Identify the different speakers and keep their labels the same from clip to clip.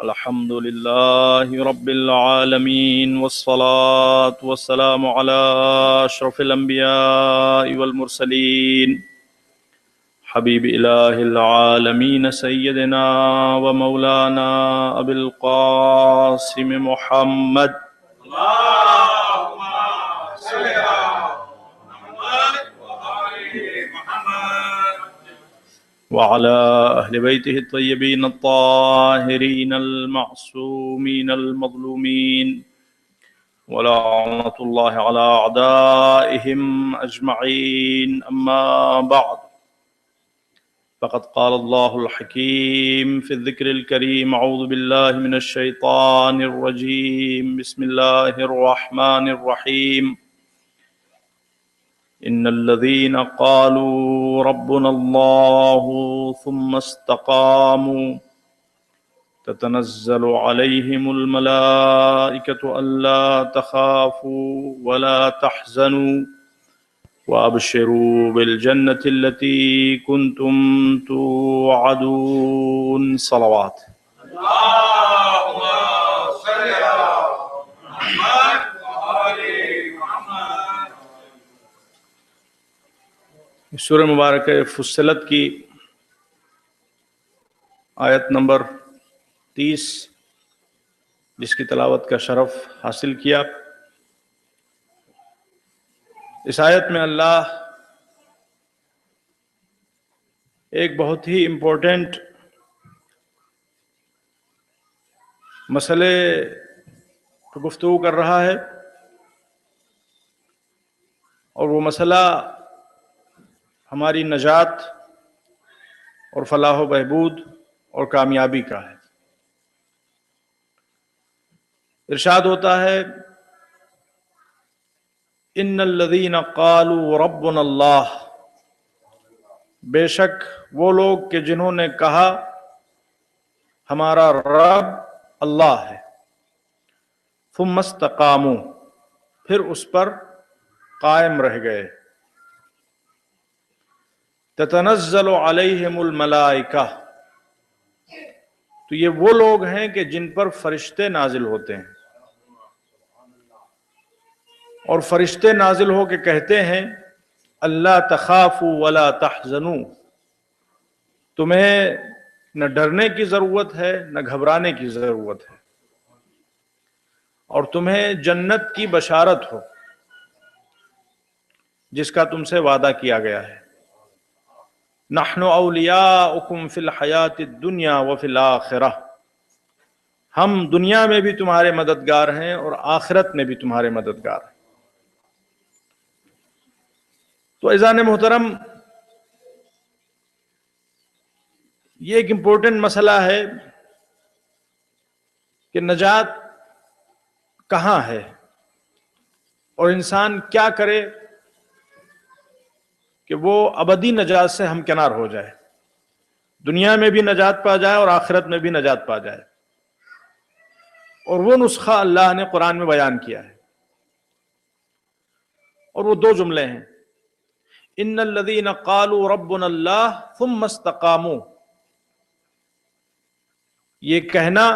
Speaker 1: الحمد لله رب العالمين والصلاة والسلام على أشرف الأنبياء والمرسلين حبيب إله العالمين سيدنا ومولانا أبي القاسم محمد
Speaker 2: اللهم صل على محمد وآل محمد
Speaker 1: وعلى أهل بيته الطيبين الطاهرين المعصومين المظلومين ولعنة الله على أعدائهم أجمعين. أما بعد، فقد قال الله الحكيم في الذكر الكريم: أعوذ بالله من الشيطان الرجيم، بسم الله الرحمن الرحيم. إن الذين قالوا ربنا الله ثم استقاموا تتنزل عليهم الملائكة ألا تخافوا ولا تحزنوا وأبشروا بالجنة التي كنتم توعدون. صلوات.
Speaker 2: اللهم صل على محمد وآل محمد.
Speaker 1: سورہ مبارکہ فصلت کی آیت نمبر 30 جس کی تلاوت کا شرف حاصل کیا، اس آیت میں اللہ ایک بہت ہی امپورٹنٹ مسئلے پر گفتگو کر رہا ہے، اور وہ مسئلہ ہماری نجات اور فلاح و بہبود اور کامیابی کا ہے۔ ارشاد ہوتا ہے: ان الذین قالوا ربنا اللہ، بے شک وہ لوگ کہ جنہوں نے کہا ہمارا رب اللہ ہے، ثم استقاموا، پھر اس پر قائم رہ گئے، تتنزل علیہم الملائکہ، تو یہ وہ لوگ ہیں کہ جن پر فرشتے نازل ہوتے ہیں، اور فرشتے نازل ہو کے کہتے ہیں اللہ تخافوا ولا تحزنوا، تمہیں نہ ڈرنے کی ضرورت ہے نہ گھبرانے کی ضرورت ہے، اور تمہیں جنت کی بشارت ہو جس کا تم سے وعدہ کیا گیا ہے۔ نحن اولیاؤکم فی الحیات الدنیا وفی الآخرہ، ہم دنیا میں بھی تمہارے مددگار ہیں اور آخرت میں بھی تمہارے مددگار ہیں۔ تو عزیزان محترم، یہ ایک امپورٹنٹ مسئلہ ہے کہ نجات کہاں ہے اور انسان کیا کرے کہ وہ ابدی نجات سے ہمکنار ہو جائے، دنیا میں بھی نجات پا جائے اور آخرت میں بھی نجات پا جائے۔ اور وہ نسخہ اللہ نے قرآن میں بیان کیا ہے، اور وہ دو جملے ہیں: ان الذین قالوا ربنا اللہ ثم استقاموا، یہ کہنا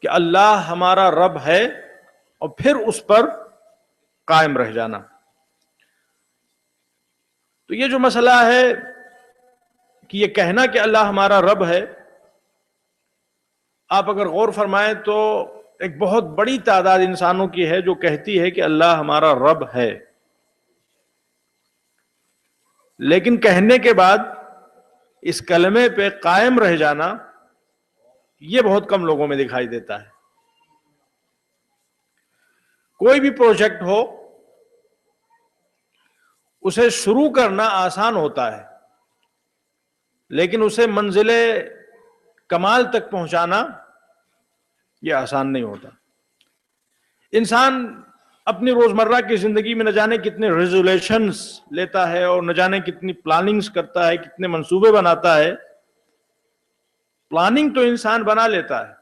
Speaker 1: کہ اللہ ہمارا رب ہے اور پھر اس پر قائم رہ جانا۔ تو یہ جو مسئلہ ہے کہ یہ کہنا کہ اللہ ہمارا رب ہے، آپ اگر غور فرمائیں تو ایک بہت بڑی تعداد انسانوں کی ہے جو کہتی ہے کہ اللہ ہمارا رب ہے، لیکن کہنے کے بعد اس کلمے پہ قائم رہ جانا یہ بہت کم لوگوں میں دکھائی دیتا ہے۔ کوئی بھی پروجیکٹ ہو اسے شروع کرنا آسان ہوتا ہے، لیکن اسے منزل کمال تک پہنچانا یہ آسان نہیں ہوتا۔ انسان اپنی روزمرہ کی زندگی میں نہ جانے کتنے ریزولیشنز لیتا ہے اور نہ جانے کتنی پلاننگز کرتا ہے، کتنے منصوبے بناتا ہے۔ پلاننگ تو انسان بنا لیتا ہے،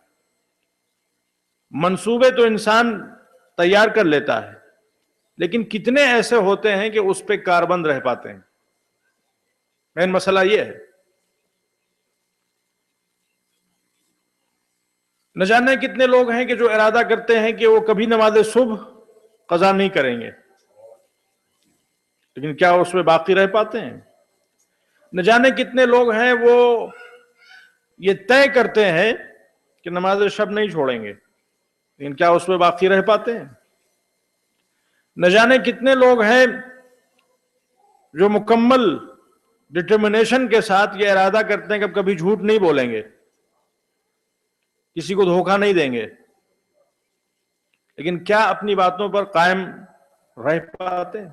Speaker 1: منصوبے تو انسان تیار کر لیتا ہے، لیکن کتنے ایسے ہوتے ہیں کہ اس پہ کاربند رہ پاتے ہیں؟ مین مسئلہ یہ ہے۔ نہ جانے کتنے لوگ ہیں کہ جو ارادہ کرتے ہیں کہ وہ کبھی نماز صبح قضا نہیں کریں گے، لیکن کیا اس میں باقی رہ پاتے ہیں؟ نہ جانے کتنے لوگ ہیں وہ یہ طے کرتے ہیں کہ نماز شب نہیں چھوڑیں گے، لیکن کیا اس میں باقی رہ پاتے ہیں؟ نہ جانے کتنے لوگ ہیں جو مکمل ڈٹرمنیشن کے ساتھ یہ ارادہ کرتے ہیں کہ اب کبھی جھوٹ نہیں بولیں گے، کسی کو دھوکہ نہیں دیں گے، لیکن کیا اپنی باتوں پر قائم رہ پاتے ہیں؟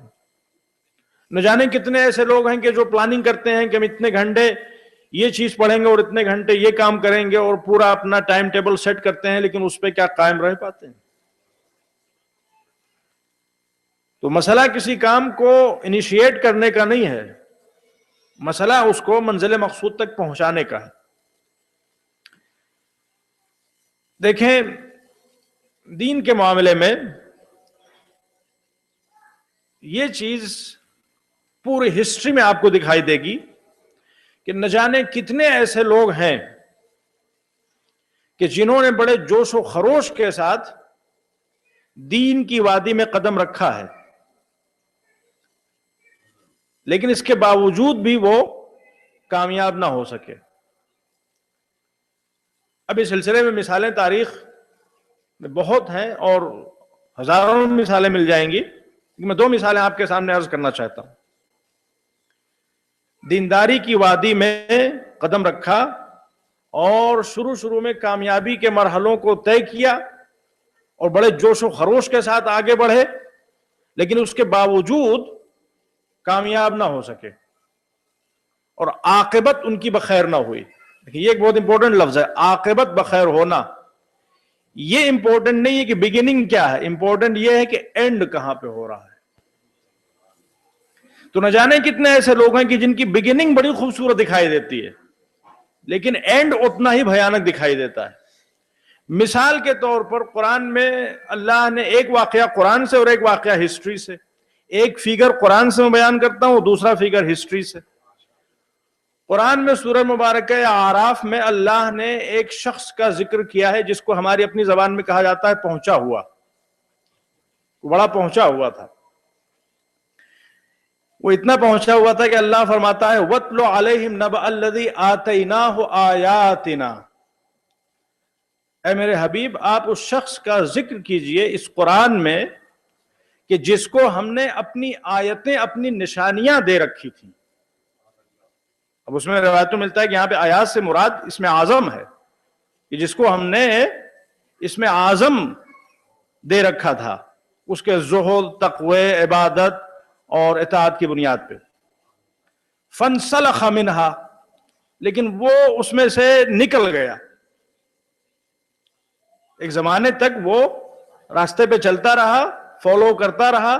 Speaker 1: نہ جانے کتنے ایسے لوگ ہیں کہ جو پلاننگ کرتے ہیں کہ ہم اتنے گھنٹے یہ چیز پڑھیں گے اور اتنے گھنٹے یہ کام کریں گے اور پورا اپنا ٹائم ٹیبل سیٹ کرتے ہیں، لیکن اس پہ کیا قائم رہ پاتے ہیں؟ تو مسئلہ کسی کام کو انیشیٹ کرنے کا نہیں ہے، مسئلہ اس کو منزل مقصود تک پہنچانے کا ہے۔ دیکھیں، دین کے معاملے میں یہ چیز پوری ہسٹری میں آپ کو دکھائی دے گی کہ نہ جانے کتنے ایسے لوگ ہیں کہ جنہوں نے بڑے جوش و خروش کے ساتھ دین کی وادی میں قدم رکھا ہے، لیکن اس کے باوجود بھی وہ کامیاب نہ ہو سکے۔ اب اس سلسلے میں مثالیں تاریخ میں بہت ہیں اور ہزاروں مثالیں مل جائیں گی، میں دو مثالیں آپ کے سامنے عرض کرنا چاہتا ہوں۔ دینداری کی وادی میں قدم رکھا اور شروع میں کامیابی کے مرحلوں کو طے کیا اور بڑے جوش و خروش کے ساتھ آگے بڑھے، لیکن اس کے باوجود کامیاب نہ ہو سکے اور عاقبت ان کی بخیر نہ ہوئی۔ یہ ایک بہت امپورٹنٹ لفظ ہے، عاقبت بخیر ہونا۔ یہ امپورٹنٹ نہیں ہے کہ بگننگ کیا ہے، امپورٹنٹ یہ ہے کہ اینڈ کہاں پہ ہو رہا ہے۔ تو نہ جانے کتنے ایسے لوگ ہیں کہ جن کی بگننگ بڑی خوبصورت دکھائی دیتی ہے، لیکن اینڈ اتنا ہی بھیانک دکھائی دیتا ہے۔ مثال کے طور پر قرآن میں اللہ نے ایک واقعہ قرآن سے اور ایک واقعہ ہسٹری سے، ایک فیگر قرآن سے میں بیان کرتا ہوں، دوسرا فیگر ہسٹری سے۔ قرآن میں سورہ مبارکہ اعراف میں اللہ نے ایک شخص کا ذکر کیا ہے جس کو ہماری اپنی زبان میں کہا جاتا ہے پہنچا ہوا، بڑا پہنچا ہوا تھا۔ وہ اتنا پہنچا ہوا تھا کہ اللہ فرماتا ہے وَاتْلُ عَلَيْهِمْ نَبَأَ الَّذِي آتَيْنَاهُ آيَاتِنَا، اے میرے حبیب آپ اس شخص کا ذکر کیجئے اس قرآن میں کہ جس کو ہم نے اپنی آیتیں، اپنی نشانیاں دے رکھی تھیں۔ اب اس میں روایتوں ملتا ہے کہ یہاں پہ آیات سے مراد اس میں اعظم ہے، کہ جس کو ہم نے اس میں اعظم دے رکھا تھا، اس کے زہد، تقوی، عبادت اور اطاعت کی بنیاد پہ۔ فَانْسَلَخَ مِنْهَا، لیکن وہ اس میں سے نکل گیا۔ ایک زمانے تک وہ راستے پہ چلتا رہا، فالو کرتا رہا،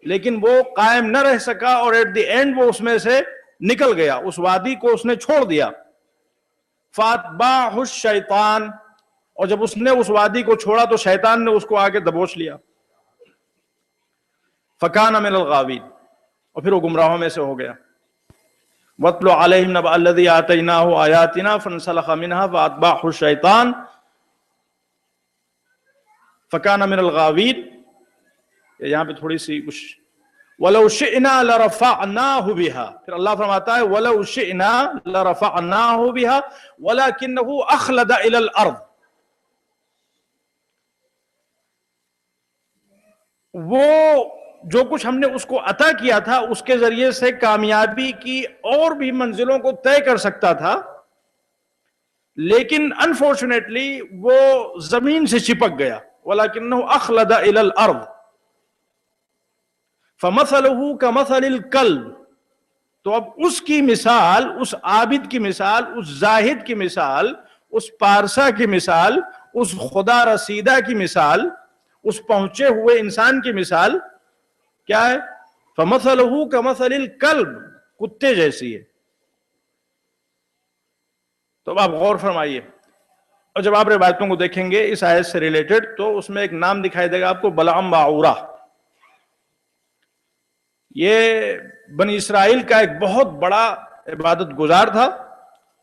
Speaker 1: لیکن وہ قائم نہ رہ سکا اور ایٹ دی اینڈ وہ اس میں سے نکل گیا، اس وادی کو اس نے چھوڑ دیا۔ فَأَتْبَعَهُ الشَّيْطَانُ، اور جب اس نے اس وادی کو چھوڑا تو شیطان نے اس کو آگے دبوچ لیا۔ فَكَانَ مِنَ الْغَاوِينَ، اور پھر وہ گمراہوں میں سے ہو گیا۔ وَاتْلُ عَلَيْهِمْ نَبَأَ الَّذِي آتَيْنَاهُ آيَاتِنَا فَانْسَلَخَ مِنْهَا فَأَتْبَعَهُ الشَّيْطَانُ فَكَانَ مِنَ الْغَاوِينَ۔ یہاں پہ تھوڑی سی کچھ وَلَوْ شِئْنَا لَرَفَعْنَاهُ بِهَا، پھر اللہ فرماتا ہے وَلَوْ شِئْنَا لَرَفَعْنَاهُ بِهَا وَلَكِنَّهُ أَخْلَدَ إِلَى الْأَرْضِ، وہ جو کچھ ہم نے اس کو عطا کیا تھا اس کے ذریعے سے کامیابی کی اور بھی منزلوں کو طے کر سکتا تھا، لیکن انفارچونیٹلی وہ زمین سے چپک گیا۔ وَلَكِنَّهُ أَخْلَدَ إِلَى الْأَرْضِ فَمَثَلُهُ كَمَثَلِ الْكَلْبِ، تو اب اس کی مثال، اس عابد کی مثال، اس زاہد کی مثال، اس پارسا کی مثال، اس خدا رسیدہ کی مثال، اس پہنچے ہوئے انسان کی مثال کیا ہے؟ فَمَثَلُهُ كَمَثَلِ الْكَلْبِ، کتے جیسی ہے۔ تو اب آپ غور فرمائیے، اور جب آپ روایتوں کو دیکھیں گے اس آیت سے ریلیٹڈ تو اس میں ایک نام دکھائی دے گا آپ کو، بلعام باعورہ۔ یہ بنی اسرائیل کا ایک بہت بڑا عبادت گزار تھا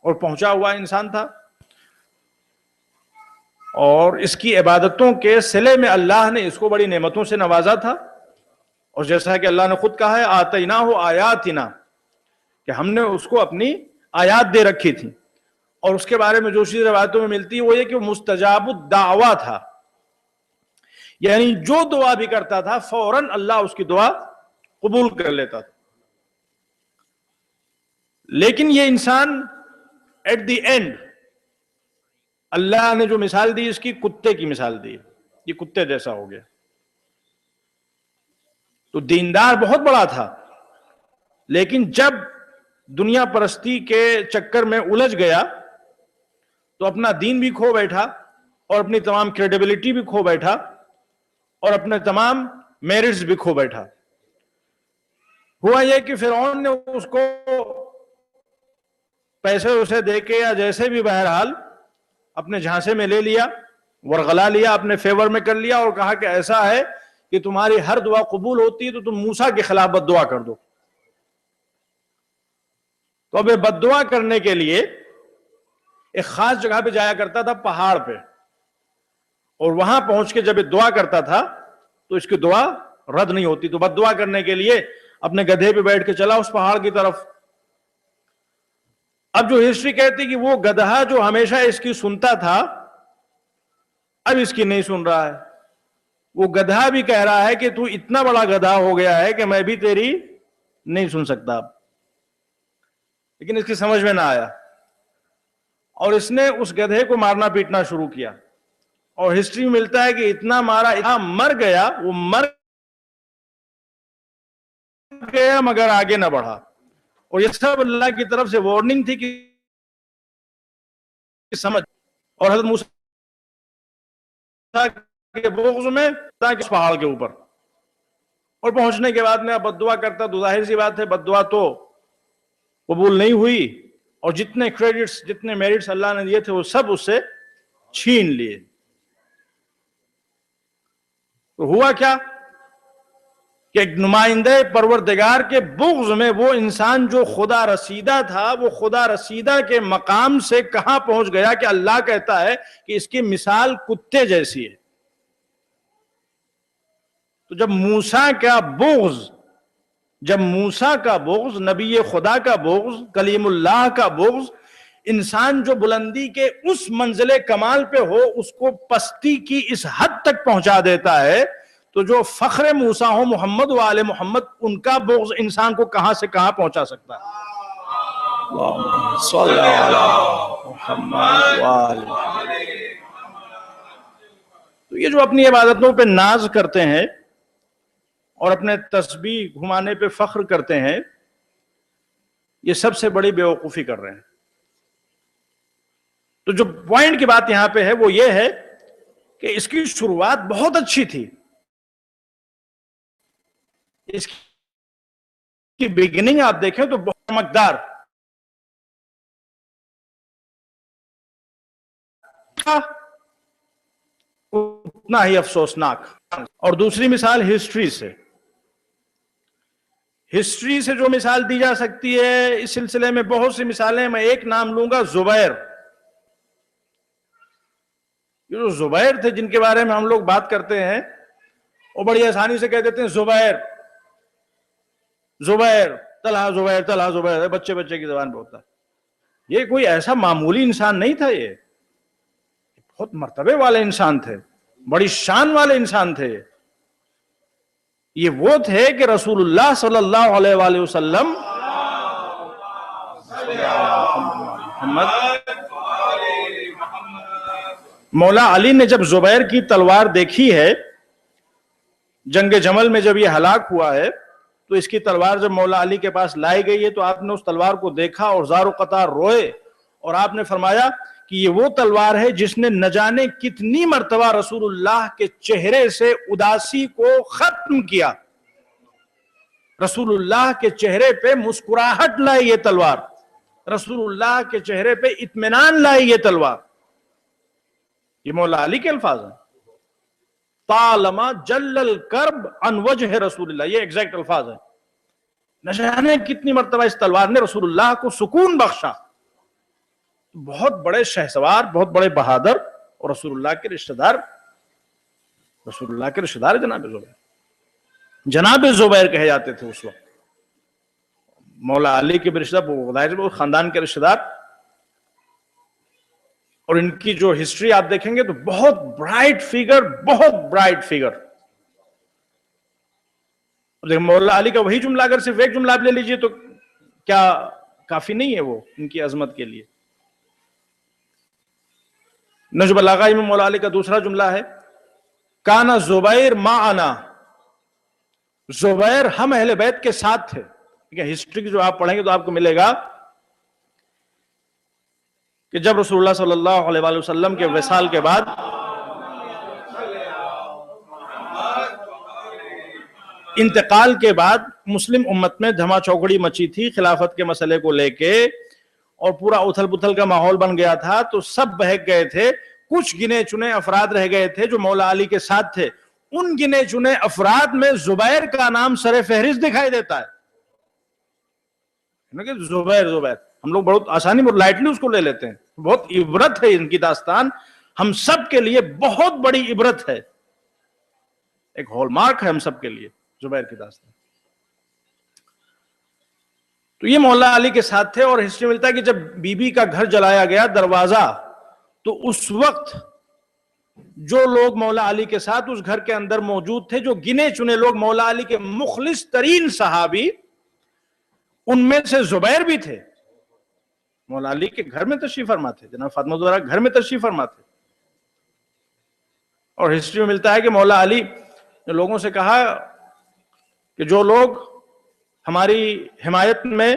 Speaker 1: اور پہنچا ہوا انسان تھا، اور اس کی عبادتوں کے صلے میں اللہ نے اس کو بڑی نعمتوں سے نوازا تھا، اور جیسا کہ اللہ نے خود کہا ہے آتیناہ آیاتنا، کہ ہم نے اس کو اپنی آیات دے رکھی تھی. اور اس کے بارے میں جو چیز روایتوں میں ملتی ہے وہ یہ کہ وہ مستجاب الدعویٰ تھا، یعنی جو دعا بھی کرتا تھا فوراً اللہ اس کی دعا قبول کر لیتا تھا. لیکن یہ انسان ایٹ دی اینڈ اللہ نے جو مثال دی اس کی کتے کی مثال دی، یہ کتے جیسا ہو گیا. تو دیندار بہت بڑا تھا، لیکن جب دنیا پرستی کے چکر میں الجھ گیا تو اپنا دین بھی کھو بیٹھا، اور اپنی تمام کریڈیبلٹی بھی کھو بیٹھا، اور اپنے تمام میرٹس بھی کھو بیٹھا. ہوا یہ کہ فرعون نے اس کو پیسے اسے دے کے یا جیسے بھی بہرحال اپنے جھانسے میں لے لیا، ورغلا لیا، اپنے فیور میں کر لیا، اور کہا کہ ایسا ہے کہ تمہاری ہر دعا قبول ہوتی ہے تو تم موسیٰ کے خلاف بد دعا کر دو. تو اب بد دعا کرنے کے لیے ایک خاص جگہ پہ جایا کرتا تھا، پہاڑ پہ، اور وہاں پہنچ کے جب دعا کرتا تھا تو اس کی دعا رد نہیں ہوتی. تو بد دعا کرنے کے لیے اپنے گدھے پہ بیٹھ کے چلا اس پہاڑ کی طرف. اب جو ہسٹری کہتی کہ وہ گدھا جو ہمیشہ اس کی سنتا تھا اب اس کی نہیں سن رہا ہے. وہ گدھا بھی کہہ رہا ہے کہ تو اتنا بڑا گدھا ہو گیا ہے کہ میں بھی تیری نہیں سن سکتا اب. لیکن اس کی سمجھ میں نہ آیا، اور اس نے اس گدھے کو مارنا پیٹنا شروع کیا. اور ہسٹری میں ملتا ہے کہ اتنا مارا، اتنا مر گیا، وہ مر گیا مگر آگے نہ بڑھا. اور یہ سب اللہ کی طرف سے وارننگ تھی کہ سمجھ. اور حضرت موسیٰ کے بغض میں اس پہاڑ کے اوپر، اور پہنچنے کے بعد میں بد دعا کرتا تو ظاہر سی بات ہے بد دعا تو قبول نہیں ہوئی، اور جتنے کریڈٹس جتنے میرٹس اللہ نے دیے تھے وہ سب اس سے چھین لیے. تو ہوا کیا کہ ایک نمائندہ پروردگار کے بغض میں وہ انسان جو خدا رسیدہ تھا وہ خدا رسیدہ کے مقام سے کہاں پہنچ گیا کہ اللہ کہتا ہے کہ اس کی مثال کتے جیسی ہے. تو جب موسیٰ کا بغض، نبی خدا کا بغض، کلیم اللہ کا بغض، انسان جو بلندی کے اس منزل کمال پہ ہو اس کو پستی کی اس حد تک پہنچا دیتا ہے، تو جو فخر موسیٰ ہو محمد و آل محمد، ان کا بغض انسان کو کہاں سے کہاں پہنچا سکتا ہے. اللہم صلی علی محمد و آل محمد. تو یہ جو اپنی عبادتوں پہ ناز کرتے ہیں اور اپنے تسبیح گھمانے پہ فخر کرتے ہیں، یہ سب سے بڑی بیوقوفی کر رہے ہیں. تو جو پوائنٹ کی بات یہاں پہ ہے وہ یہ ہے کہ اس کی شروعات بہت اچھی تھی، اس کی بگننگ آپ دیکھیں تو بہت چمکدار، اتنا ہی افسوسناک. اور دوسری مثال ہسٹری سے جو مثال دی جا سکتی ہے، اس سلسلے میں بہت سی مثالیں، میں ایک نام لوں گا، زبیر. یہ جو زبیر تھے جن کے بارے میں ہم لوگ بات کرتے ہیں وہ بڑی آسانی سے کہہ دیتے ہیں زبیر طلحہ زبیر، بچے کی زبان پہ ہوتا ہے. یہ کوئی ایسا معمولی انسان نہیں تھا، یہ بہت مرتبے والے انسان تھے، بڑی شان والے انسان تھے. یہ وہ تھے کہ رسول اللہ صلی اللہ علیہ وآلہ وسلم مولا علی نے جب زبیر کی تلوار دیکھی ہے، جنگ جمل میں جب یہ ہلاک ہوا ہے، تو اس کی تلوار جب مولا علی کے پاس لائی گئی ہے تو آپ نے اس تلوار کو دیکھا اور زار و قطار روئے، اور آپ نے فرمایا کہ یہ وہ تلوار ہے جس نے نہ جانے کتنی مرتبہ رسول اللہ کے چہرے سے اداسی کو ختم کیا. رسول اللہ کے چہرے پہ مسکراہٹ لائی یہ تلوار، رسول اللہ کے چہرے پہ اطمینان لائی یہ تلوار. یہ مولا علی کے الفاظ ہیں. طالما جل الکرب عن وجہ رسول اللہ، یہ ایگزیکٹ الفاظ ہیں. نہ جانے کتنی مرتبہ اس تلوار نے رسول اللہ کو سکون بخشا. بہت بڑے شہسوار، بہت بڑے بہادر، اور رسول اللہ کے رشتہ دار جناب زبیر کہے جاتے تھے اس وقت. مولا علی کے بھی رشتہ دار، خاندان کے رشتہ دار. اور ان کی جو ہسٹری آپ دیکھیں گے تو بہت برائٹ فگر. مولا علی کا وہی جملہ اگر صرف ایک جملہ آپ لے لیجئے تو کیا کافی نہیں ہے وہ ان کی عظمت کے لیے؟ نجم البلاغہ میں مولا علی کا دوسرا جملہ ہے، کانا زبیر معنا، زبیر ہم اہل بیت کے ساتھ تھے. ہسٹری کی جو آپ پڑھیں گے تو آپ کو ملے گا کہ جب رسول اللہ صلی اللہ علیہ وآلہ وسلم کے وصال کے بعد انتقال کے بعد مسلم امت میں دھما چوکڑی مچی تھی خلافت کے مسئلے کو لے کے، اور پورا اتھل پتھل کا ماحول بن گیا تھا، تو سب بہک گئے تھے. کچھ گنے چنے افراد رہ گئے تھے جو مولا علی کے ساتھ تھے. ان گنے چنے افراد میں زبیر کا نام سر فہرست دکھائی دیتا ہے. زبیر ہم لوگ بہت آسانی بہت لائٹلی اس کو لے لیتے ہیں. بہت عبرت ہے ان کی داستان، ہم سب کے لیے بہت بڑی عبرت ہے، ایک ہال مارک ہے ہم سب کے لیے زبیر کی داستان. تو یہ مولا علی کے ساتھ تھے. اور ہسٹری ملتا ہے کہ جب بی بی کا گھر جلایا گیا دروازہ، تو اس وقت جو لوگ مولا علی کے ساتھ اس گھر کے اندر موجود تھے، جو گنے چنے لوگ مولا علی کے مخلص ترین صحابی، ان میں سے زبیر بھی تھے. مولا علی کے گھر میں تشریف فرما تھے، جناب فاطمہ زہرا گھر میں تشریف فرما تھے. اور ہسٹری میں ملتا ہے کہ مولا علی نے لوگوں سے کہا کہ جو لوگ ہماری حمایت میں،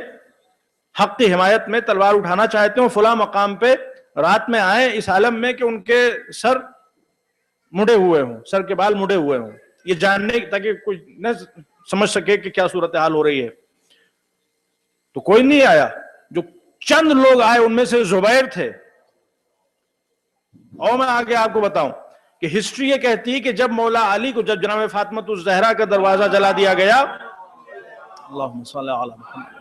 Speaker 1: حق کی حمایت میں تلوار اٹھانا چاہتے ہوں، فلاں مقام پہ رات میں آئیں، اس عالم میں کہ ان کے سر مڑے ہوئے ہوں، سر کے بال مڑے ہوئے ہوں، یہ جاننے تاکہ کوئی نہ سمجھ سکے کہ کیا صورتحال ہو رہی ہے. تو کوئی نہیں آیا. جو چند لوگ آئے ان میں سے زبیر تھے. اور میں آگے آپ کو بتاؤں کہ ہسٹری یہ کہتی ہے کہ جب مولا علی کو، جب جناب فاطمہ الزہرا کا دروازہ جلا دیا گیا، اللہم صلی علی محمد،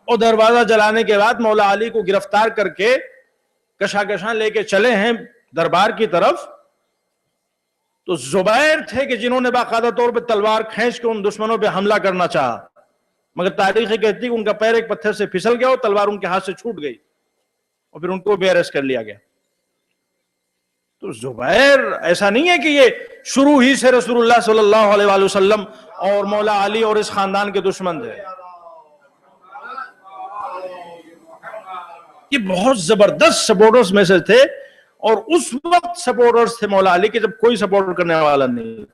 Speaker 1: اور دروازہ جلانے کے بعد مولا علی کو گرفتار کر کے کشاں لے کے چلے ہیں دربار کی طرف، تو زبیر تھے کہ جنہوں نے باقاعدہ طور پہ تلوار کھینچ کے ان دشمنوں پہ حملہ کرنا چاہا، مگر تاریخ کہتی کہ ان کا پیر ایک پتھر سے پھسل گیا اور تلوار ان کے ہاتھ سے چھوٹ گئی، اور پھر ان کو بھی اریسٹ کر لیا گیا. تو زبیر ایسا نہیں ہے کہ یہ شروع ہی سے رسول اللہ صلی اللہ علیہ وآلہ وسلم اور مولا علی اور اس خاندان کے دشمن تھے. یہ بہت زبردست سپورٹرز میں سے تھے، اور اس وقت سپورٹرز تھے مولا علی کے جب کوئی سپورٹ کرنے والا نہیں،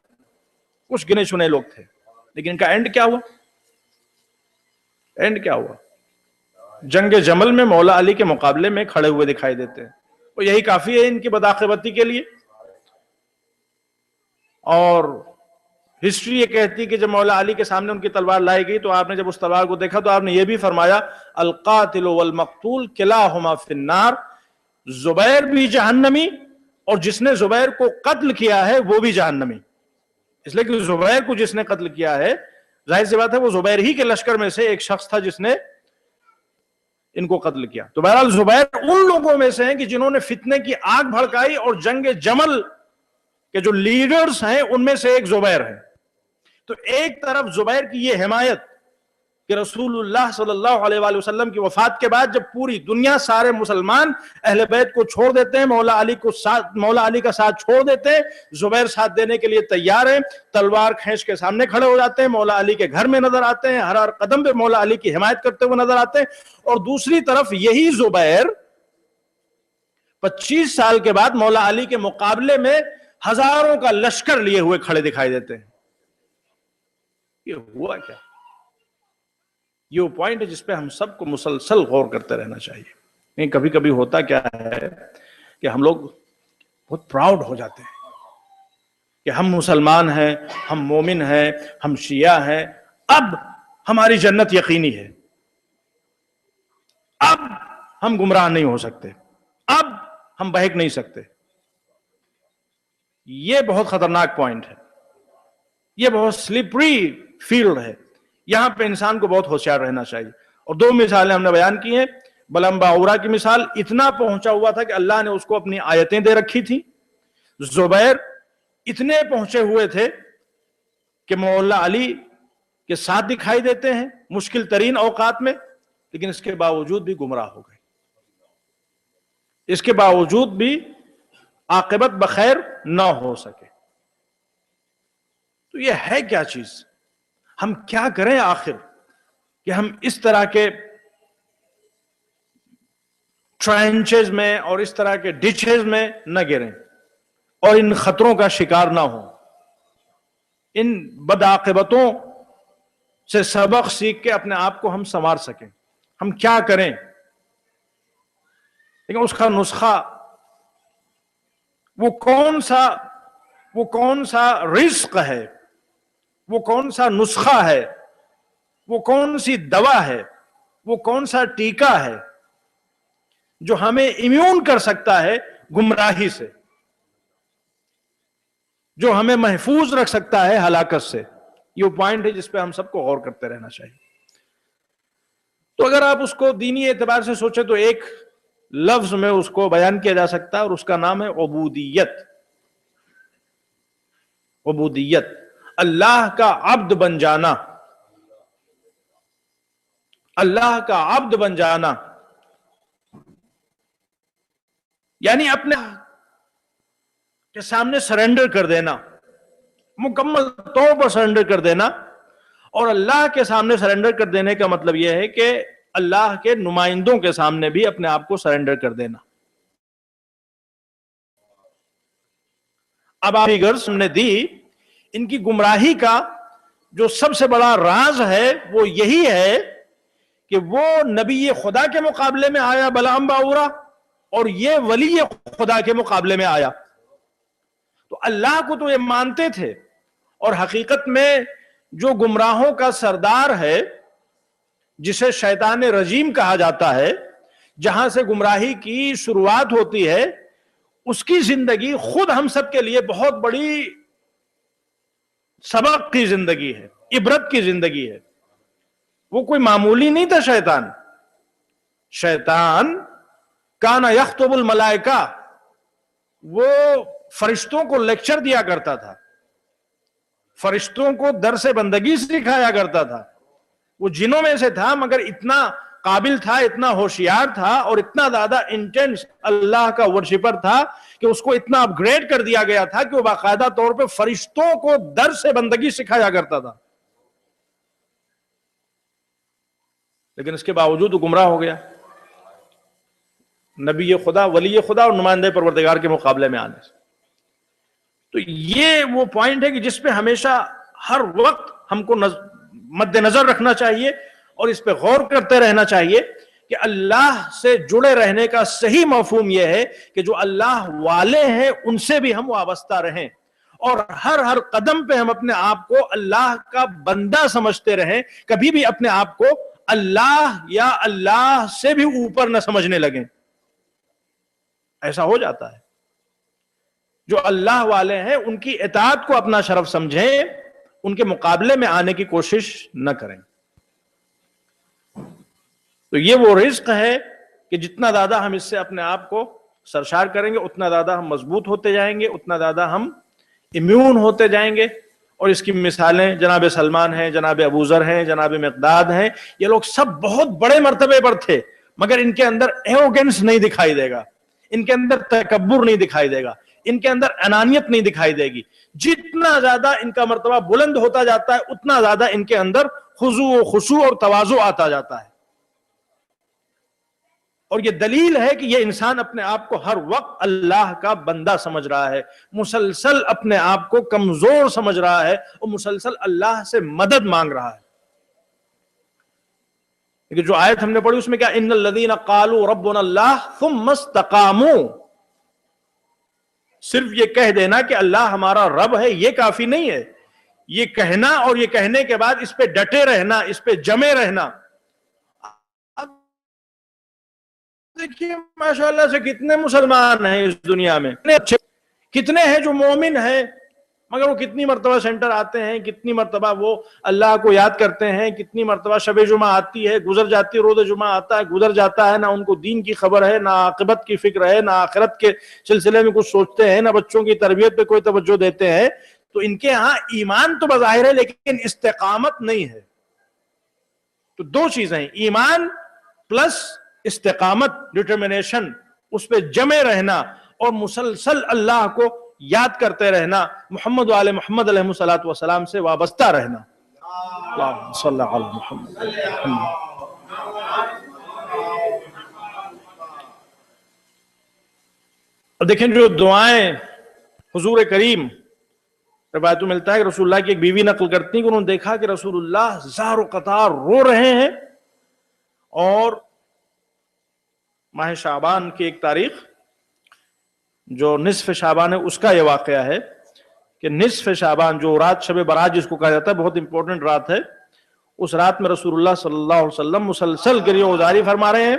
Speaker 1: کچھ گنے چنے لوگ تھے. لیکن ان کا اینڈ کیا ہوا؟ جنگ جمل میں مولا علی کے مقابلے میں کھڑے ہوئے دکھائی دیتے ہیں، اور یہی کافی ہے ان کی بدعاقبتی کے لیے. اور ہسٹری یہ کہتی کہ جب مولا علی کے سامنے ان کی تلوار لائی گئی تو آپ نے جب اس تلوار کو دیکھا تو آپ نے یہ بھی فرمایا، القاتل والمقتول کلاہما فی النار، زبیر بھی جہنمی اور جس نے زبیر کو قتل کیا ہے وہ بھی جہنمی. اس لیے کہ زبیر کو جس نے قتل کیا ہے، ظاہر سی بات ہے وہ زبیر ہی کے لشکر میں سے ایک شخص تھا جس نے ان کو قتل کیا. تو بہرحال زبیر ان لوگوں میں سے ہیں کہ جنہوں نے فتنے کی آگ بھڑکائی، اور جنگ جمل کے جو لیڈرز ہیں ان میں سے ایک زبیر ہے. تو ایک طرف زبیر کی یہ حمایت کہ رسول اللہ صلی اللہ علیہ وآلہ وسلم کی وفات کے بعد جب پوری دنیا، سارے مسلمان اہل بیت کو چھوڑ دیتے ہیں، مولا علی کا ساتھ چھوڑ دیتے ہیں، زبیر ساتھ دینے کے لیے تیار ہیں، تلوار کھینچ کے سامنے کھڑے ہو جاتے ہیں، مولا علی کے گھر میں نظر آتے ہیں، ہر قدم پہ مولا علی کی حمایت کرتے ہوئے نظر آتے ہیں. اور دوسری طرف یہی زبیر 25 سال کے بعد مولا علی کے مقابلے میں ہزاروں کا لشکر لیے ہوئے کھڑے دکھائی دیتے ہیں. یہ ہوا کیا؟ یہ وہ پوائنٹ ہے جس پہ ہم سب کو مسلسل غور کرتے رہنا چاہیے. کبھی کبھی ہوتا کیا ہے کہ ہم لوگ بہت پراؤڈ ہو جاتے ہیں کہ ہم مسلمان ہیں، ہم مومن ہیں، ہم شیعہ ہیں، اب ہماری جنت یقینی ہے، اب ہم گمراہ نہیں ہو سکتے، اب ہم بہک نہیں سکتے. یہ بہت خطرناک پوائنٹ ہے، یہ بہت سلپری فیلڈ ہے. یہاں پہ انسان کو بہت ہوشیار رہنا چاہیے. اور 2 مثالیں ہم نے بیان کی ہیں. بلعم باعورہ کی مثال اتنا پہنچا ہوا تھا کہ اللہ نے اس کو اپنی آیتیں دے رکھی تھی. زبیر اتنے پہنچے ہوئے تھے کہ مولا علی کے ساتھ دکھائی دیتے ہیں مشکل ترین اوقات میں، لیکن اس کے باوجود بھی گمراہ ہو گئے، اس کے باوجود بھی عاقبت بخیر نہ ہو سکے. تو یہ ہے کیا چیز؟ ہم کیا کریں آخر کہ ہم اس طرح کے ٹرینچز میں اور اس طرح کے ڈچز میں نہ گریں اور ان خطروں کا شکار نہ ہوں، ان بدعاقبتوں سے سبق سیکھ کے اپنے آپ کو ہم سنوار سکیں. ہم کیا کریں؟ لیکن اس کا نسخہ وہ کون سا رزق ہے، وہ کون سا نسخہ ہے، وہ کون سی دوا ہے، وہ کون سا ٹیکہ ہے جو ہمیں امیون کر سکتا ہے گمراہی سے، جو ہمیں محفوظ رکھ سکتا ہے ہلاکت سے. یہ پوائنٹ ہے جس پہ ہم سب کو غور کرتے رہنا چاہیے. تو اگر آپ اس کو دینی اعتبار سے سوچیں تو ایک لفظ میں اس کو بیان کیا جا سکتا ہے اور اس کا نام ہے عبودیت. عبودیت، اللہ کا عبد بن جانا، اللہ کا عبد بن جانا، یعنی اپنے کے سامنے سرنڈر کر دینا، مکمل طور پر سرنڈر کر دینا. اور اللہ کے سامنے سرنڈر کر دینے کا مطلب یہ ہے کہ اللہ کے نمائندوں کے سامنے بھی اپنے آپ کو سرنڈر کر دینا. اب آپ فگرز ہم نے دی، ان کی گمراہی کا جو سب سے بڑا راز ہے وہ یہی ہے کہ وہ نبی خدا کے مقابلے میں آیا بلعم باعورہ، اور یہ ولی خدا کے مقابلے میں آیا. تو اللہ کو تو یہ مانتے تھے، اور حقیقت میں جو گمراہوں کا سردار ہے جسے شیطان رجیم کہا جاتا ہے، جہاں سے گمراہی کی شروعات ہوتی ہے، اس کی زندگی خود ہم سب کے لیے بہت بڑی سبق کی زندگی ہے، عبرت کی زندگی ہے. وہ کوئی معمولی نہیں تھا. شیطان کان یخطب الملائکہ، وہ فرشتوں کو لیکچر دیا کرتا تھا، فرشتوں کو درس بندگی سکھایا کرتا تھا. وہ جنوں میں سے تھا مگر اتنا قابل تھا، اتنا ہوشیار تھا اور اتنا زیادہ انٹینس اللہ کا ورشپر تھا کہ اس کو اتنا اپ گریڈ کر دیا گیا تھا کہ وہ باقاعدہ طور پہ فرشتوں کو درس بندگی سکھایا کرتا تھا. لیکن اس کے باوجود وہ گمراہ ہو گیا نبی خدا، ولی خدا اور نمائندہ پروردگار کے مقابلے میں آنے سے. تو یہ وہ پوائنٹ ہے کہ جس پہ ہمیشہ ہر وقت ہم کو مد نظر رکھنا چاہیے اور اس پہ غور کرتے رہنا چاہیے کہ اللہ سے جڑے رہنے کا صحیح مفہوم یہ ہے کہ جو اللہ والے ہیں ان سے بھی ہم وابستہ رہیں، اور ہر قدم پہ ہم اپنے آپ کو اللہ کا بندہ سمجھتے رہیں، کبھی بھی اپنے آپ کو اللہ یا اللہ سے بھی اوپر نہ سمجھنے لگیں. ایسا ہو جاتا ہے. جو اللہ والے ہیں ان کی اطاعت کو اپنا شرف سمجھیں، ان کے مقابلے میں آنے کی کوشش نہ کریں. تو یہ وہ رزق ہے کہ جتنا زیادہ ہم اس سے اپنے آپ کو سرشار کریں گے اتنا زیادہ ہم مضبوط ہوتے جائیں گے، اتنا زیادہ ہم امیون ہوتے جائیں گے. اور اس کی مثالیں جناب سلمان ہیں، جناب ابو ذر ہیں، جناب مقداد ہیں. یہ لوگ سب بہت بڑے مرتبے پر تھے مگر ان کے اندر ایروگنس نہیں دکھائی دے گا، ان کے اندر تکبر نہیں دکھائی دے گا، ان کے اندر انانیت نہیں دکھائی دے گی. جتنا زیادہ ان کا مرتبہ بلند ہوتا جاتا ہے اتنا زیادہ ان کے اندر خضوع و خشوع اور تواضع آتا جاتا ہے. اور یہ دلیل ہے کہ یہ انسان اپنے آپ کو ہر وقت اللہ کا بندہ سمجھ رہا ہے، مسلسل اپنے آپ کو کمزور سمجھ رہا ہے اور مسلسل اللہ سے مدد مانگ رہا ہے. لیکن جو آیت ہم نے پڑھی اس میں کیا، ان الذین قالوا ربنا اللہ ثم استقاموا، صرف یہ کہہ دینا کہ اللہ ہمارا رب ہے یہ کافی نہیں ہے. یہ کہنا اور یہ کہنے کے بعد اس پہ ڈٹے رہنا، اس پہ جمے رہنا. دیکھیے ماشاءاللہ سے کتنے مسلمان ہیں اس دنیا میں، کتنے ہیں جو مومن ہیں مگر وہ کتنی مرتبہ سینٹر آتے ہیں، کتنی مرتبہ وہ اللہ کو یاد کرتے ہیں، کتنی مرتبہ شب جمعہ آتی ہے گزر جاتی ہے، روز جمعہ آتا ہے گزر جاتا ہے، نہ ان کو دین کی خبر ہے، نہ عاقبت کی فکر ہے، نہ آخرت کے سلسلے میں کچھ سوچتے ہیں، نہ بچوں کی تربیت پہ کوئی توجہ دیتے ہیں. تو ان کے ہاں ایمان تو بظاہر ہے لیکن استقامت نہیں ہے. تو دو چیزیں، ایمان پلس استقامت، ڈٹرمنیشن، اس پہ جمے رہنا اور مسلسل اللہ کو یاد کرتے رہنا، محمد وآل محمد علیہ الصلوۃ والسلام سے وابستہ رہنا. اللہم صلی علی محمد. اب دیکھیں جو دعائیں حضور کریم، روایت میں ملتا ہے کہ رسول اللہ کی ایک بیوی نقل کرتی ہیں کہ انہوں نے دیکھا کہ رسول اللہ زار و قطار رو رہے ہیں، اور ماہ شعبان کی ایک تاریخ جو نصف شعبان ہے اس کا یہ واقعہ ہے کہ نصف شعبان جو رات شب برات جس کو کہا جاتا ہے، بہت امپورٹنٹ رات ہے، اس رات میں رسول اللہ صلی اللہ علیہ وسلم مسلسل گریہ وزاری فرما رہے ہیں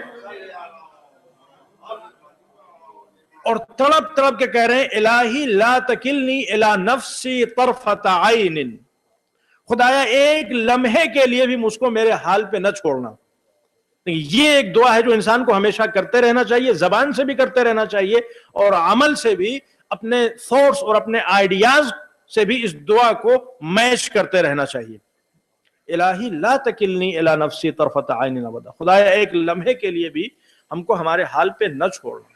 Speaker 1: اور تڑپ تڑپ کے کہہ رہے ہیں الہی لا تکلنی الی نفسی طرفۃ عین، خدایا ایک لمحے کے لیے بھی مجھ کو میرے حال پہ نہ چھوڑنا. یہ ایک دعا ہے جو انسان کو ہمیشہ کرتے رہنا چاہیے، زبان سے بھی کرتے رہنا چاہیے اور عمل سے بھی، اپنے تھاٹس اور اپنے آئیڈیاز سے بھی اس دعا کو میچ کرتے رہنا چاہیے. الہی لا تکلنی الی نفسی طرفۃ عین ابدا، خدایا ایک لمحے کے لیے بھی ہم کو ہمارے حال پہ نہ چھوڑنا.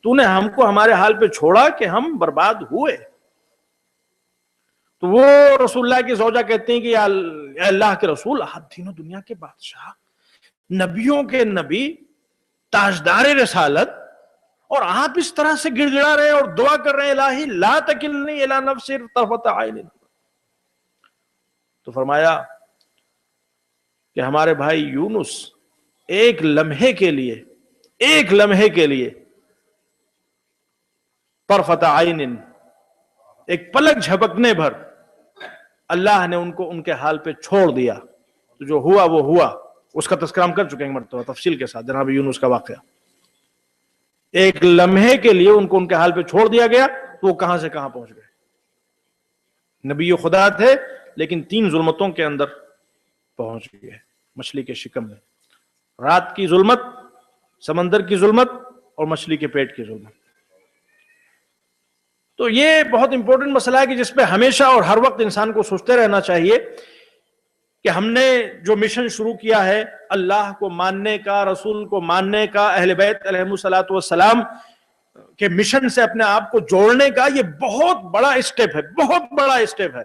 Speaker 1: تو نے ہم کو ہمارے حال پہ چھوڑا کہ ہم برباد ہوئے. تو وہ رسول اللہ کی زوجہ کہتے ہیں کہ یا اللہ کے رسول، آپ دین و دنیا کے بادشاہ، نبیوں کے نبی، تاجدار رسالت، اور آپ اس طرح سے گڑ گڑا رہے ہیں اور دعا کر رہے ہیں الہی لا تکلنی الی نفسی طرفۃ عین. تو فرمایا کہ ہمارے بھائی یونس ایک لمحے کے لیے طرفۃ عین، ایک پلک جھپکنے بھر اللہ نے ان کو ان کے حال پہ چھوڑ دیا. تو جو ہوا وہ ہوا، اس کا تذکرہ ہم کر چکے ہیں مرتبہ تفصیل کے ساتھ، جناب یونس کا واقعہ. ایک لمحے کے لیے ان کو ان کے حال پہ چھوڑ دیا گیا تو وہ کہاں سے کہاں پہنچ گئے. نبی خدا تھے لیکن 3 ظلمتوں کے اندر پہنچ گئے. مچھلی کے شکم میں، رات کی ظلمت، سمندر کی ظلمت اور مچھلی کے پیٹ کی ظلمت. تو یہ بہت امپورٹنٹ مسئلہ ہے کہ جس پہ ہمیشہ اور ہر وقت انسان کو سوچتے رہنا چاہیے کہ ہم نے جو مشن شروع کیا ہے اللہ کو ماننے کا، رسول کو ماننے کا، اہل بیت علیہ الصلوۃ والسلام کے مشن سے اپنے آپ کو جوڑنے کا، یہ بہت بڑا اسٹیپ ہے، بہت بڑا اسٹیپ ہے.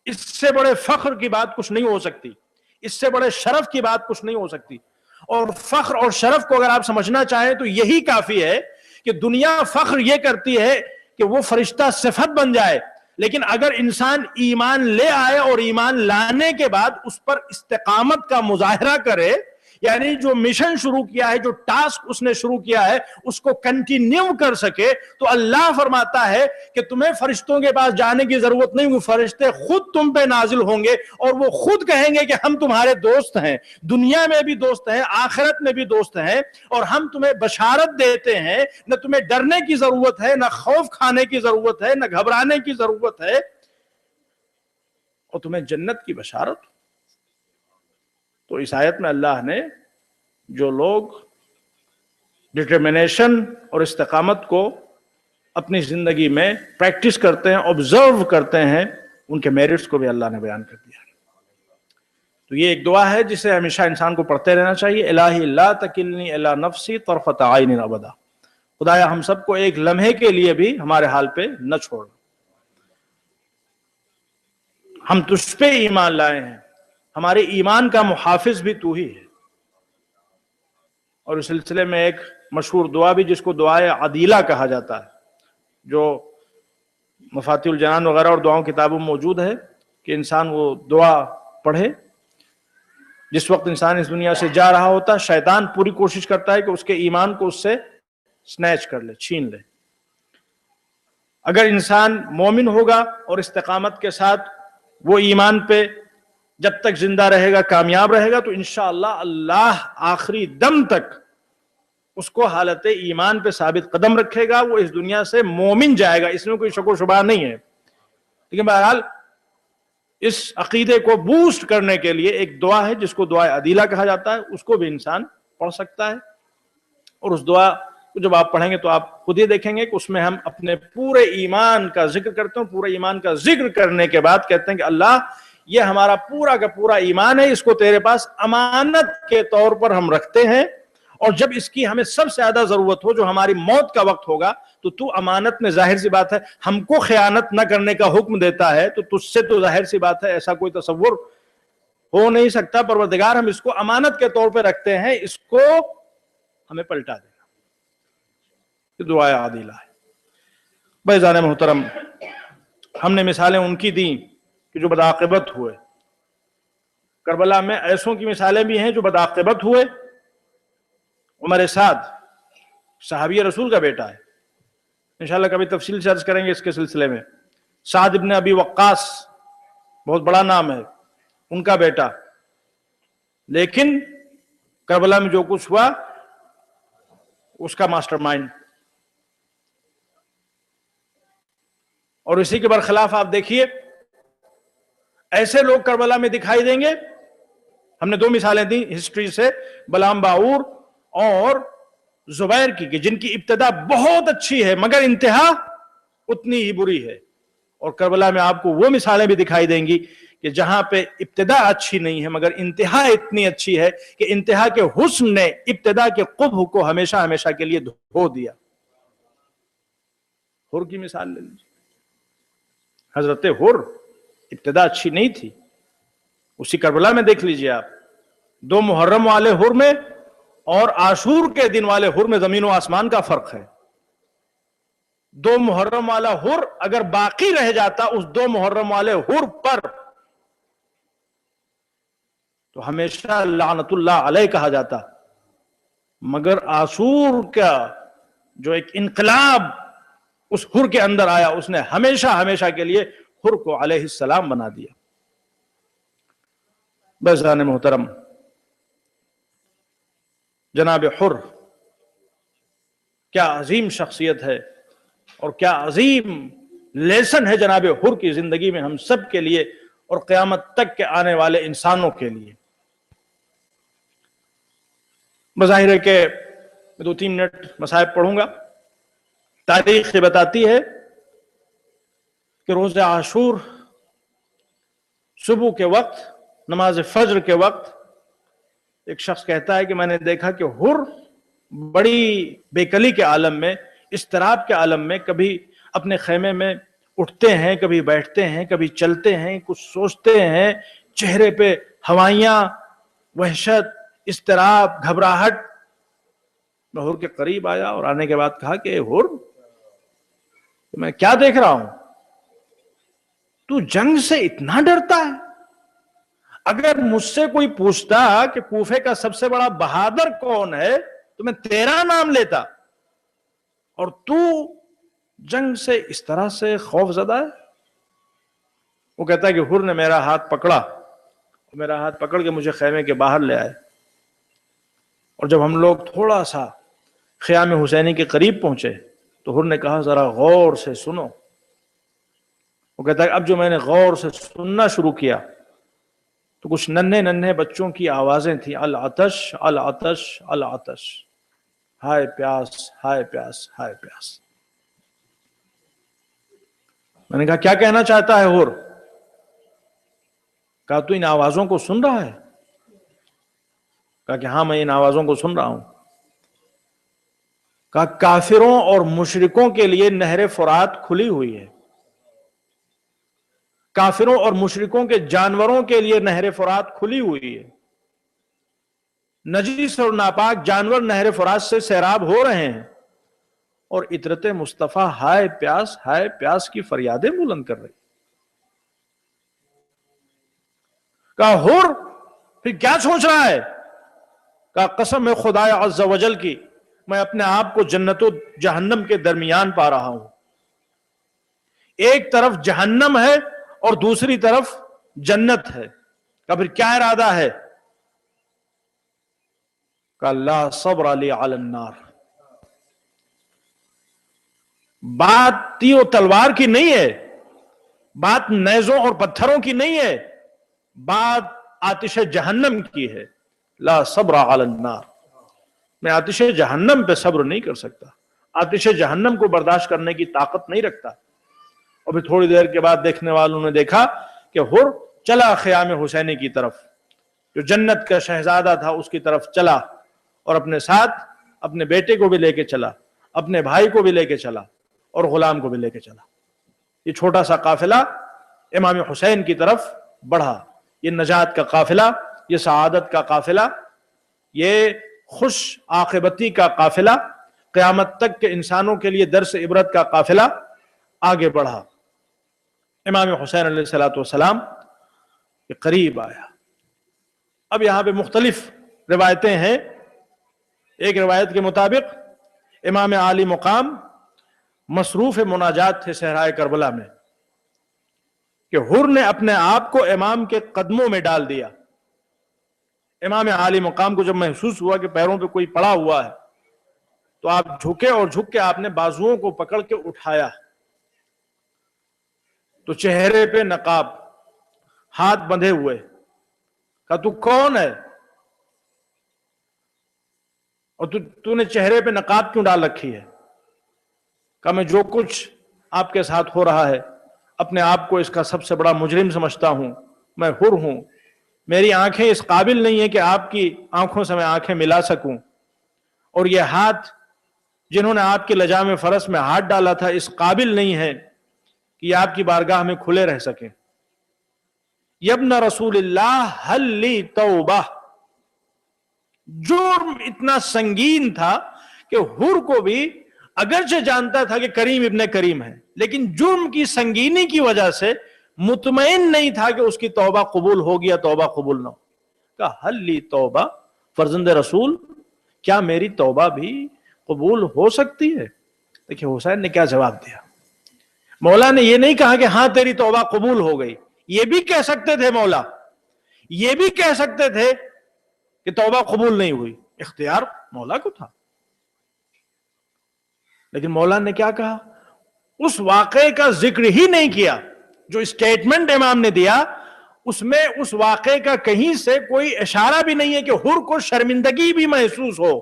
Speaker 1: اس سے بڑے فخر کی بات کچھ نہیں ہو سکتی، اس سے بڑے شرف کی بات کچھ نہیں ہو سکتی. اور فخر اور شرف کو اگر آپ سمجھنا چاہیں تو یہی کافی ہے کہ دنیا فخر یہ کرتی ہے کہ وہ فرشتہ صفت بن جائے، لیکن اگر انسان ایمان لے آئے اور ایمان لانے کے بعد اس پر استقامت کا مظاہرہ کرے، یعنی جو مشن شروع کیا ہے، جو ٹاسک اس نے شروع کیا ہے اس کو کنٹینیو کر سکے، تو اللہ فرماتا ہے کہ تمہیں فرشتوں کے پاس جانے کی ضرورت نہیں، وہ فرشتے خود تم پہ نازل ہوں گے اور وہ خود کہیں گے کہ ہم تمہارے دوست ہیں، دنیا میں بھی دوست ہیں، آخرت میں بھی دوست ہیں، اور ہم تمہیں بشارت دیتے ہیں، نہ تمہیں ڈرنے کی ضرورت ہے، نہ خوف کھانے کی ضرورت ہے، نہ گھبرانے کی ضرورت ہے، اور تمہیں جنت کی بشارت. تو اس آیت میں اللہ نے جو لوگ ڈٹرمنیشن اور استقامت کو اپنی زندگی میں پریکٹس کرتے ہیں، آبزرو کرتے ہیں، ان کے میرٹس کو بھی اللہ نے بیان کر دیا. تو یہ ایک دعا ہے جسے ہمیشہ انسان کو پڑھتے رہنا چاہیے، الہی لا تکلنی الی نفسی طرفۃ عین ابدا، خدایا ہم سب کو ایک لمحے کے لیے بھی ہمارے حال پہ نہ چھوڑنا. ہم تجھ پہ ایمان لائے ہیں، ہمارے ایمان کا محافظ بھی تو ہی ہے. اور اس سلسلے میں ایک مشہور دعا بھی جس کو دعائے عدیلہ کہا جاتا ہے، جو مفاتیح الجنان وغیرہ اور دعاؤں کتابوں میں موجود ہے، کہ انسان وہ دعا پڑھے جس وقت انسان اس دنیا سے جا رہا ہوتا. شیطان پوری کوشش کرتا ہے کہ اس کے ایمان کو اس سے سنیچ کر لے، چھین لے. اگر انسان مومن ہوگا اور استقامت کے ساتھ وہ ایمان پہ جب تک زندہ رہے گا، کامیاب رہے گا، تو انشاءاللہ اللہ آخری دم تک اس کو حالت ایمان پہ ثابت قدم رکھے گا. وہ اس دنیا سے مومن جائے گا، اس میں کوئی شک و شبہ نہیں ہے. لیکن بہرحال اس عقیدے کو بوسٹ کرنے کے لیے ایک دعا ہے جس کو دعائے عدیلہ کہا جاتا ہے، اس کو بھی انسان پڑھ سکتا ہے، اور اس دعا کو جب آپ پڑھیں گے تو آپ خود ہی دیکھیں گے کہ اس میں ہم اپنے پورے ایمان کا ذکر کرتے ہیں، پورے ایمان کا ذکر کرنے کے بعد کہتے ہیں کہ اللہ یہ ہمارا پورا کا پورا ایمان ہے، اس کو تیرے پاس امانت کے طور پر ہم رکھتے ہیں، اور جب اس کی ہمیں سب سے زیادہ ضرورت ہو، جو ہماری موت کا وقت ہوگا، تو امانت میں ظاہر سی بات ہے ہم کو خیانت نہ کرنے کا حکم دیتا ہے، تو تجھ سے تو ظاہر سی بات ہے ایسا کوئی تصور ہو نہیں سکتا، پروردگار ہم اس کو امانت کے طور پہ رکھتے ہیں، اس کو ہمیں پلٹا دینا۔ یہ دعائے عادلہ ہے۔ بھائیزان محترم، ہم نے مثالیں ان کی دیں کہ جو بدعاقبت ہوئے، کربلا میں ایسوں کی مثالیں بھی ہیں جو بدعاقبت ہوئے۔ عمر سعد صحابی رسول کا بیٹا ہے، انشاءاللہ کبھی تفصیل سے عرض کریں گے اس کے سلسلے میں۔ سعد ابن ابی وقاص بہت بڑا نام ہے، ان کا بیٹا، لیکن کربلا میں جو کچھ ہوا اس کا ماسٹر مائنڈ۔ اور اسی کے برخلاف آپ دیکھیے ایسے لوگ کربلا میں دکھائی دیں گے، ہم نے دو مثالیں دی ہسٹری سے، بلعام باعور اور زبیر کی، کہ جن کی ابتدا بہت اچھی ہے مگر انتہا اتنی ہی بری ہے، اور کربلا میں آپ کو وہ مثالیں بھی دکھائی دیں گی کہ جہاں پہ ابتدا اچھی نہیں ہے مگر انتہا اتنی اچھی ہے کہ انتہا کے حسن نے ابتدا کے قبح کو ہمیشہ ہمیشہ کے لیے دھو دیا۔ حر کی مثال لے لیجیے، حضرت حر ابتدا اچھی نہیں تھی، اسی کربلا میں دیکھ لیجیے آپ، 2 محرم والے حر میں اور عاشور کے دن والے حر میں زمین و آسمان کا فرق ہے۔ 2 محرم والا حر اگر باقی رہ جاتا اس 2 محرم والے حر پر تو ہمیشہ لعنت اللہ علیہ کہا جاتا، مگر عاشور کا جو ایک انقلاب اس حر کے اندر آیا، اس نے ہمیشہ ہمیشہ کے لیے حر کو علیہ السلام بنا دیا۔ بھائیان محترم، جناب حر کیا عظیم شخصیت ہے اور کیا عظیم لیسن ہے جناب حر کی زندگی میں ہم سب کے لیے اور قیامت تک کے آنے والے انسانوں کے لیے۔ بظاہر ہے کہ 2-3 منٹ مصائب پڑھوں گا۔ تاریخ یہ بتاتی ہے کہ روز عاشور صبح کے وقت، نماز فجر کے وقت، ایک شخص کہتا ہے کہ میں نے دیکھا کہ حر بڑی بےکلی کے عالم میں، اضطراب کے عالم میں، کبھی اپنے خیمے میں اٹھتے ہیں، کبھی بیٹھتے ہیں، کبھی چلتے ہیں، کچھ سوچتے ہیں، چہرے پہ ہوائیاں، وحشت، اضطراب، گھبراہٹ۔ میں حر کے قریب آیا اور آنے کے بعد کہا کہ حر، میں کیا دیکھ رہا ہوں؟ تو جنگ سے اتنا ڈرتا ہے؟ اگر مجھ سے کوئی پوچھتا کہ کوفے کا سب سے بڑا بہادر کون ہے تو میں تیرا نام لیتا، اور تو جنگ سے اس طرح سے خوف زدہ ہے؟ وہ کہتا ہے کہ حر نے میرا ہاتھ پکڑا، میرا ہاتھ پکڑ کے مجھے خیمے کے باہر لے آئے، اور جب ہم لوگ تھوڑا سا خیام حسینی کے قریب پہنچے تو حر نے کہا ذرا غور سے سنو۔ وہ کہتا ہے اب جو میں نے غور سے سننا شروع کیا تو کچھ ننھے ننھے بچوں کی آوازیں تھیں، العطش العطش العطش، ہائے پیاس ہائے پیاس ہائے پیاس۔ میں نے کہا کیا کہنا چاہتا ہے حر؟ کہا تو ان آوازوں کو سن رہا ہے؟ کہا کہ ہاں میں ان آوازوں کو سن رہا ہوں۔ کہا کافروں اور مشرکوں کے لیے نہر فرات کھلی ہوئی ہے، کافروں اور مشرکوں کے جانوروں کے لیے نہر فرات کھلی ہوئی ہے، نجس اور ناپاک جانور نہر فرات سے سیراب ہو رہے ہیں، اور عطرت مصطفیٰ ہائے پیاس کی فریادیں بلند کر رہی۔ کہا حر پھر کیا سوچ رہا ہے؟ کہا قسم ہے خدا عز و جل کی، میں اپنے آپ کو جنت و جہنم کے درمیان پا رہا ہوں، ایک طرف جہنم ہے اور دوسری طرف جنت ہے۔ کہا پھر کیا ارادہ ہے؟ کہا لا صبر لی علی النار، بات تیر و تلوار کی نہیں ہے، بات نیزوں اور پتھروں کی نہیں ہے، بات آتش جہنم کی ہے۔ لا صبر علی النار، میں آتش جہنم پہ صبر نہیں کر سکتا، آتش جہنم کو برداشت کرنے کی طاقت نہیں رکھتا۔ اور پھر تھوڑی دیر کے بعد دیکھنے والوں نے دیکھا کہ حر چلا خیام حسینی کی طرف، جو جنت کا شہزادہ تھا اس کی طرف چلا، اور اپنے ساتھ اپنے بیٹے کو بھی لے کے چلا، اپنے بھائی کو بھی لے کے چلا، اور غلام کو بھی لے کے چلا۔ یہ چھوٹا سا قافلہ امام حسین کی طرف بڑھا، یہ نجات کا قافلہ، یہ سعادت کا قافلہ، یہ خوش عاقبتی کا قافلہ، قیامت تک کے انسانوں کے لیے درس عبرت کا قافلہ آگے بڑھا۔ امام حسین علیہ السلام کے قریب آیا۔ اب یہاں پہ مختلف روایتیں ہیں۔ ایک روایت کے مطابق امام عالی مقام مصروف مناجات تھے صحرائے کربلا میں کہ حر نے اپنے آپ کو امام کے قدموں میں ڈال دیا۔ امام عالی مقام کو جب محسوس ہوا کہ پیروں پہ کوئی پڑا ہوا ہے تو آپ جھکے، اور جھک کے آپ نے بازوؤں کو پکڑ کے اٹھایا، تو چہرے پہ نقاب، ہاتھ بندھے ہوئے، کہا تو کون ہے اور تو نے چہرے پہ نقاب کیوں ڈال رکھی ہے؟ کہا میں جو کچھ آپ کے ساتھ ہو رہا ہے اپنے آپ کو اس کا سب سے بڑا مجرم سمجھتا ہوں، میں حر ہوں، میری آنکھیں اس قابل نہیں ہیں کہ آپ کی آنکھوں سے میں آنکھیں ملا سکوں، اور یہ ہاتھ جنہوں نے آپ کے لجام فرس میں ہاتھ ڈالا تھا اس قابل نہیں ہے کہ یہ آپ کی بارگاہ میں کھلے رہ سکیں۔ یبن رسول اللہ حل لی توبہ، جرم اتنا سنگین تھا کہ حر کو بھی اگرچہ جانتا تھا کہ کریم ابن کریم ہے، لیکن جرم کی سنگینی کی وجہ سے مطمئن نہیں تھا کہ اس کی توبہ قبول ہوگی یا توبہ قبول نہ ہو۔ کہا حل لی توبہ، فرزند رسول کیا میری توبہ بھی قبول ہو سکتی ہے؟ دیکھیں حسین نے کیا جواب دیا۔ مولا نے یہ نہیں کہا کہ ہاں تیری توبہ قبول ہو گئی، یہ بھی کہہ سکتے تھے مولا، یہ بھی کہہ سکتے تھے کہ توبہ قبول نہیں ہوئی، اختیار مولا کو تھا۔ لیکن مولا نے کیا کہا؟ اس واقعے کا ذکر ہی نہیں کیا۔ جو اسٹیٹمنٹ امام نے دیا اس میں اس واقعے کا کہیں سے کوئی اشارہ بھی نہیں ہے کہ حر کو شرمندگی بھی محسوس ہو۔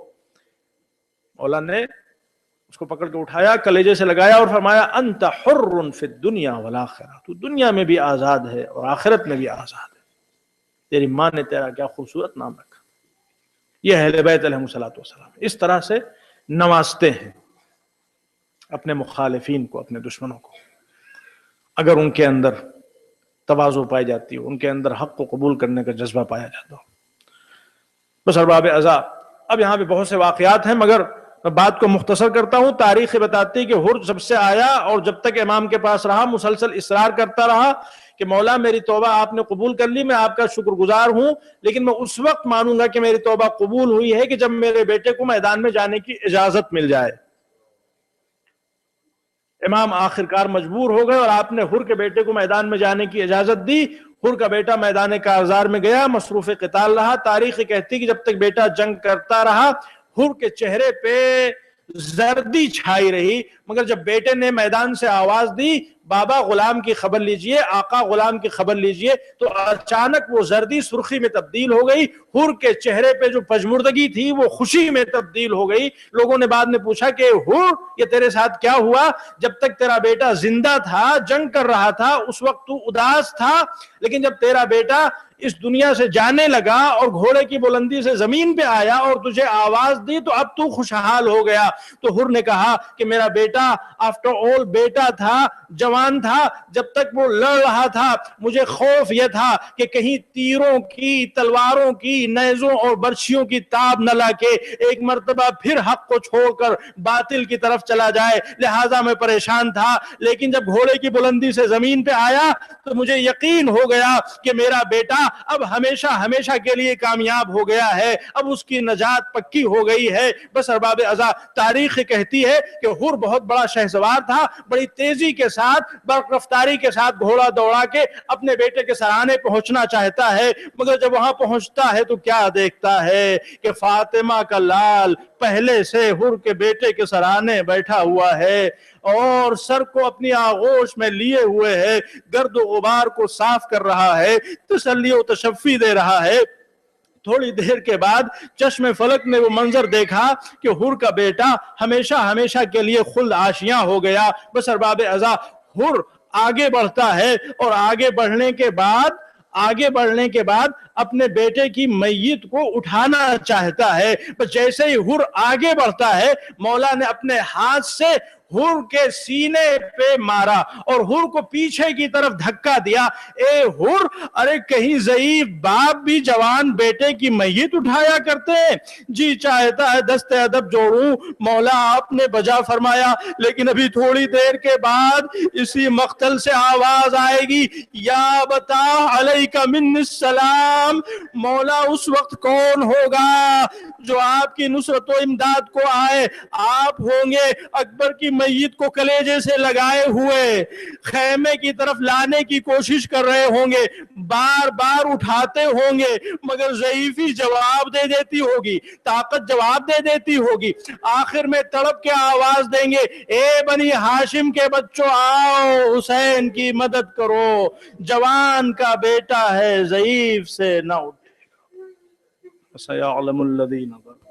Speaker 1: مولا نے اس کو پکڑ کے اٹھایا، کلیجے سے لگایا اور فرمایا انت حر فی الدنیا والآخرہ، تو دنیا میں بھی آزاد ہے اور آخرت میں بھی آزاد ہے۔ تیری ماں نے تیرا کیا خوبصورت نام رکھا۔ یہ اہل بیت علیہ السلام اس طرح سے نوازتے ہیں اپنے مخالفین کو، اپنے دشمنوں کو، اگر ان کے اندر تواضع پائی جاتی ہو، ان کے اندر حق کو قبول کرنے کا جذبہ پایا جاتا ہو۔ بس ارباب عزا، اب یہاں پہ بہت سے واقعات ہیں مگر میں بات کو مختصر کرتا ہوں۔ تاریخ بتاتی کہ حر جب سے آیا اور جب تک امام کے پاس رہا مسلسل اصرار کرتا رہا کہ مولا میری توبہ آپ نے قبول کر لی، میں آپ کا شکر گزار ہوں، لیکن میں اس وقت مانوں گا کہ میری توبہ قبول ہوئی ہے کہ جب میرے بیٹے کو میدان میں جانے کی اجازت مل جائے۔ امام آخرکار مجبور ہو گئے اور آپ نے حر کے بیٹے کو میدان میں جانے کی اجازت دی۔ حر کا بیٹا میدان کارزار میں گیا، مصروف قتال رہا۔ تاریخ کہتی کہ جب تک بیٹا جنگ کرتا رہا حر کے چہرے پہ زردی چھائی رہی، مگر جب بیٹے نے میدان سے آواز دی بابا غلام کی خبر لیجئے، آقا غلام کی خبر لیجئے، تو اچانک وہ زردی سرخی میں تبدیل ہو گئی۔ حر کے چہرے پہ جو پژمردگی تھی وہ خوشی میں تبدیل ہو گئی۔ لوگوں نے بعد میں پوچھا کہ حر یہ تیرے ساتھ کیا ہوا؟ جب تک تیرا بیٹا زندہ تھا جنگ کر رہا تھا اس وقت تو اداس تھا، لیکن جب تیرا بیٹا اس دنیا سے جانے لگا اور گھوڑے کی بلندی سے زمین پہ آیا اور تجھے آواز دی تو اب تو خوشحال ہو گیا۔ تو حر نے کہا کہ میرا بیٹا آفٹر آل بیٹا تھا، جوان تھا، جب تک وہ لڑ رہا تھا مجھے خوف یہ تھا کہ کہیں تیروں کی، تلواروں کی، نیزوں اور برچھیوں کی تاب نہ لا کے ایک مرتبہ پھر حق کو چھوڑ کر باطل کی طرف چلا جائے، لہٰذا میں پریشان تھا، لیکن جب گھوڑے کی بلندی سے زمین پہ آیا تو مجھے یقین ہو گیا کہ میرا بیٹا اب ہمیشہ ہمیشہ کے لیے کامیاب ہو گیا ہے، اب اس کی نجات پکی ہو گئی ہے۔ بس ارباب عزا، تاریخ کہتی ہے کہ حر بہت بڑا شہسوار تھا، بڑی تیزی کے ساتھ ساتھ برق رفتاری کے ساتھ گھوڑا دوڑا کے اپنے بیٹے کے سرانے پہنچنا چاہتا ہے، مگر جب وہاں پہنچتا ہے تو کیا دیکھتا ہے کہ فاطمہ کا لال پہلے سے حر کے بیٹے کے سرانے بیٹھا ہوا ہے اور سر کو اپنی آغوش میں لیے ہوئے ہے، گرد و غبار کو صاف کر رہا ہے، تسلی و تشفی دے رہا ہے۔ تھوڑی دیر کے بعد چشم فلک نے وہ منظر دیکھا کہ حر کا بیٹا ہمیشہ ہمیشہ کے لیے خلد آشیاں ہو گیا۔ بس ارباب ازا حر آگے بڑھتا ہے اور آگے بڑھنے کے بعد اپنے بیٹے کی میت کو اٹھانا چاہتا ہے۔ بس جیسے ہی حر آگے بڑھتا ہے، مولا نے اپنے ہاتھ سے حر کے سینے پہ مارا اور حر کو پیچھے کی طرف دھکا دیا۔ اے حر، ارے کہیں ضعیف باپ بھی جوان بیٹے کی میت اٹھایا کرتے ہیں؟ جی چاہتا ہے دست ادب جوڑوں۔ مولا آپ نے بجا فرمایا، لیکن ابھی تھوڑی دیر کے بعد اسی مقتل سے آواز آئے گی، یا بتا علیک من السلام۔ مولا اس وقت کون ہوگا جو آپ کی نصرت و امداد کو آئے؟ آپ ہوں گے اکبر کی میت کو کلیجے سے لگائے ہوئے، خیمے کی طرف لانے کی کوشش کر رہے ہوں گے، بار بار اٹھاتے ہوں گے، مگر ضعیفی جواب دے دیتی ہوگی، طاقت جواب دے دیتی ہوگی۔ آخر میں تڑپ کے آواز دیں گے، اے بنی ہاشم کے بچوں، آؤ حسین کی مدد کرو، جوان کا بیٹا ہے، ضعیف سے نہ اٹھے۔ سَيَعْلَمُ الَّذِينَ ظَلَمُوا